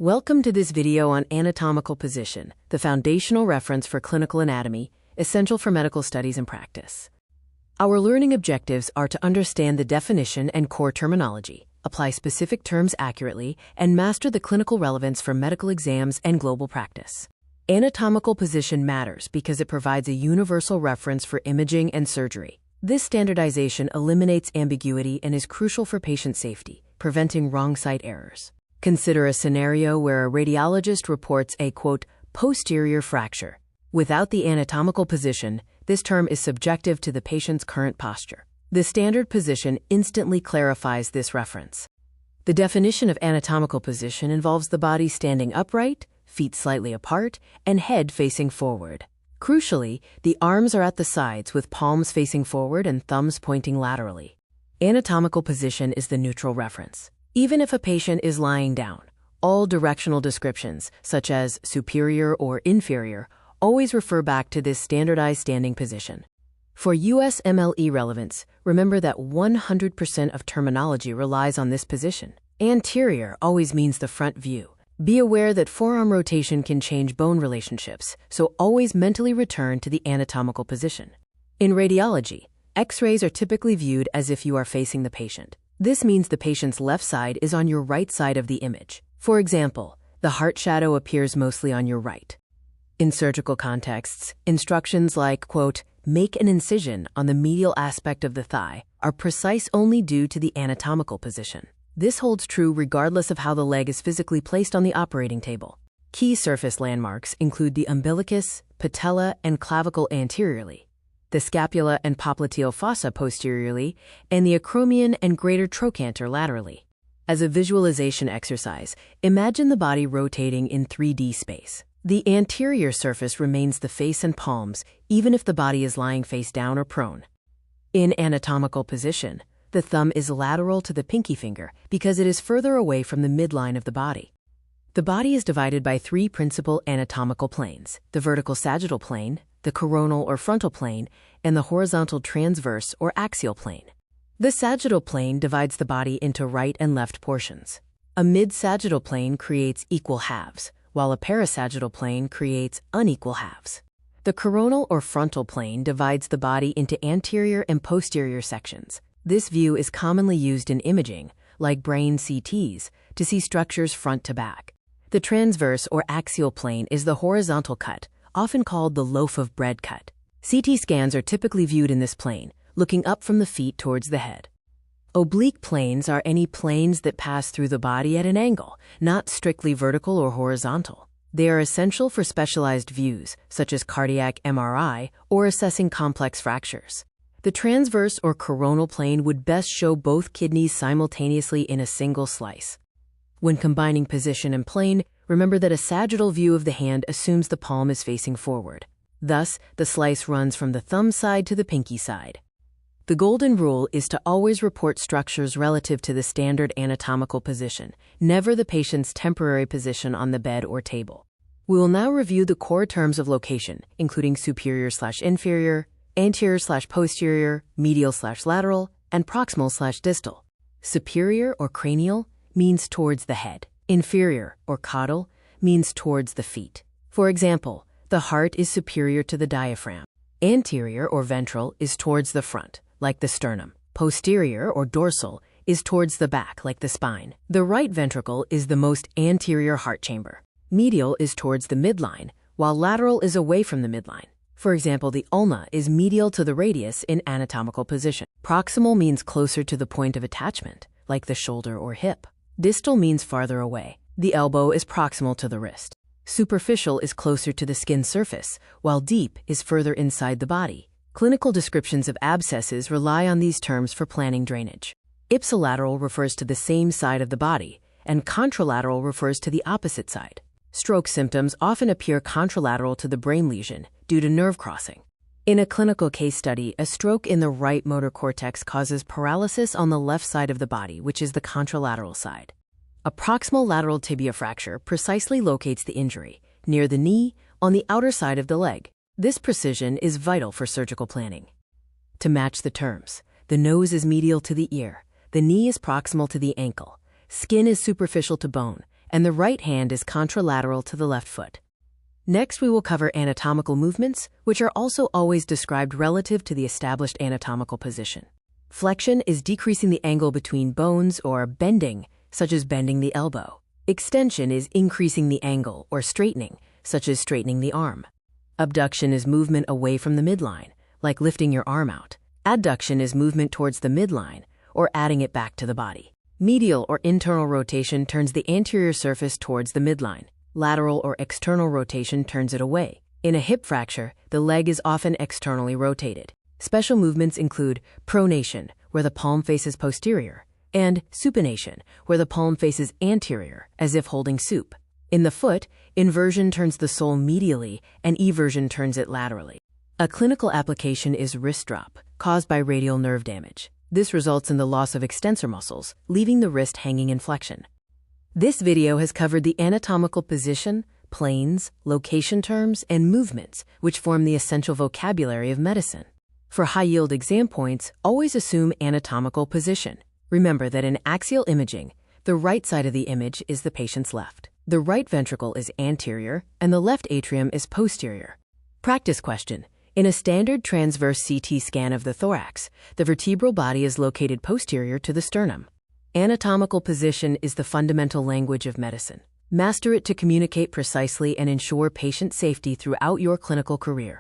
Welcome to this video on anatomical position, the foundational reference for clinical anatomy, essential for medical studies and practice. Our learning objectives are to understand the definition and core terminology, apply specific terms accurately, and master the clinical relevance for medical exams and global practice. Anatomical position matters because it provides a universal reference for imaging and surgery. This standardization eliminates ambiguity and is crucial for patient safety, preventing wrong site errors. Consider a scenario where a radiologist reports a, quote, posterior fracture. Without the anatomical position, this term is subjective to the patient's current posture. The standard position instantly clarifies this reference. The definition of anatomical position involves the body standing upright, feet slightly apart, and head facing forward. Crucially, the arms are at the sides with palms facing forward and thumbs pointing laterally. Anatomical position is the neutral reference. Even if a patient is lying down, all directional descriptions, such as superior or inferior, always refer back to this standardized standing position. For USMLE relevance, remember that 100% of terminology relies on this position. Anterior always means the front view. Be aware that forearm rotation can change bone relationships, so always mentally return to the anatomical position. In radiology, X-rays are typically viewed as if you are facing the patient. This means the patient's left side is on your right side of the image. For example, the heart shadow appears mostly on your right. In surgical contexts, instructions like, quote, make an incision on the medial aspect of the thigh are precise only due to the anatomical position. This holds true regardless of how the leg is physically placed on the operating table. Key surface landmarks include the umbilicus, patella, and clavicle anteriorly, the scapula and popliteal fossa posteriorly, and the acromion and greater trochanter laterally. As a visualization exercise, imagine the body rotating in 3D space. The anterior surface remains the face and palms, even if the body is lying face down or prone. In anatomical position, the thumb is lateral to the pinky finger because it is further away from the midline of the body. The body is divided by three principal anatomical planes: the vertical sagittal plane, the coronal or frontal plane, and the horizontal transverse or axial plane. The sagittal plane divides the body into right and left portions. A mid-sagittal plane creates equal halves, while a parasagittal plane creates unequal halves. The coronal or frontal plane divides the body into anterior and posterior sections. This view is commonly used in imaging, like brain CTs, to see structures front to back. The transverse or axial plane is the horizontal cut, often called the loaf of bread cut. CT scans are typically viewed in this plane, looking up from the feet towards the head. Oblique planes are any planes that pass through the body at an angle, not strictly vertical or horizontal. They are essential for specialized views, such as cardiac MRI or assessing complex fractures. The transverse or coronal plane would best show both kidneys simultaneously in a single slice. When combining position and plane, remember that a sagittal view of the hand assumes the palm is facing forward. Thus, the slice runs from the thumb side to the pinky side. The golden rule is to always report structures relative to the standard anatomical position, never the patient's temporary position on the bed or table. We will now review the core terms of location, including superior/inferior, anterior/posterior, medial/lateral, and proximal/distal. Superior or cranial means towards the head. Inferior or caudal means towards the feet. For example, the heart is superior to the diaphragm. Anterior or ventral is towards the front, like the sternum. Posterior or dorsal is towards the back, like the spine. The right ventricle is the most anterior heart chamber. Medial is towards the midline, while lateral is away from the midline. For example, the ulna is medial to the radius in anatomical position. Proximal means closer to the point of attachment, like the shoulder or hip. Distal means farther away. The elbow is proximal to the wrist. Superficial is closer to the skin surface, while deep is further inside the body. Clinical descriptions of abscesses rely on these terms for planning drainage. Ipsilateral refers to the same side of the body, and contralateral refers to the opposite side. Stroke symptoms often appear contralateral to the brain lesion due to nerve crossing. In a clinical case study, a stroke in the right motor cortex causes paralysis on the left side of the body, which is the contralateral side. A proximal lateral tibia fracture precisely locates the injury, near the knee, on the outer side of the leg. This precision is vital for surgical planning. To match the terms, the nose is medial to the ear, the knee is proximal to the ankle, skin is superficial to bone, and the right hand is contralateral to the left foot. Next, we will cover anatomical movements, which are also always described relative to the established anatomical position. Flexion is decreasing the angle between bones or bending, such as bending the elbow. Extension is increasing the angle or straightening, such as straightening the arm. Abduction is movement away from the midline, like lifting your arm out. Adduction is movement towards the midline, or adding it back to the body. Medial or internal rotation turns the anterior surface towards the midline. Lateral or external rotation turns it away. In a hip fracture, the leg is often externally rotated. Special movements include pronation, where the palm faces posterior, and supination, where the palm faces anterior, as if holding soup. In the foot, inversion turns the sole medially and eversion turns it laterally. A clinical application is wrist drop, caused by radial nerve damage. This results in the loss of extensor muscles, leaving the wrist hanging in flexion. This video has covered the anatomical position, planes, location terms, and movements, which form the essential vocabulary of medicine. For high-yield exam points, always assume anatomical position. Remember that in axial imaging, the right side of the image is the patient's left. The right ventricle is anterior, and the left atrium is posterior. Practice question. In a standard transverse CT scan of the thorax, the vertebral body is located posterior to the sternum. Anatomical position is the fundamental language of medicine. Master it to communicate precisely and ensure patient safety throughout your clinical career.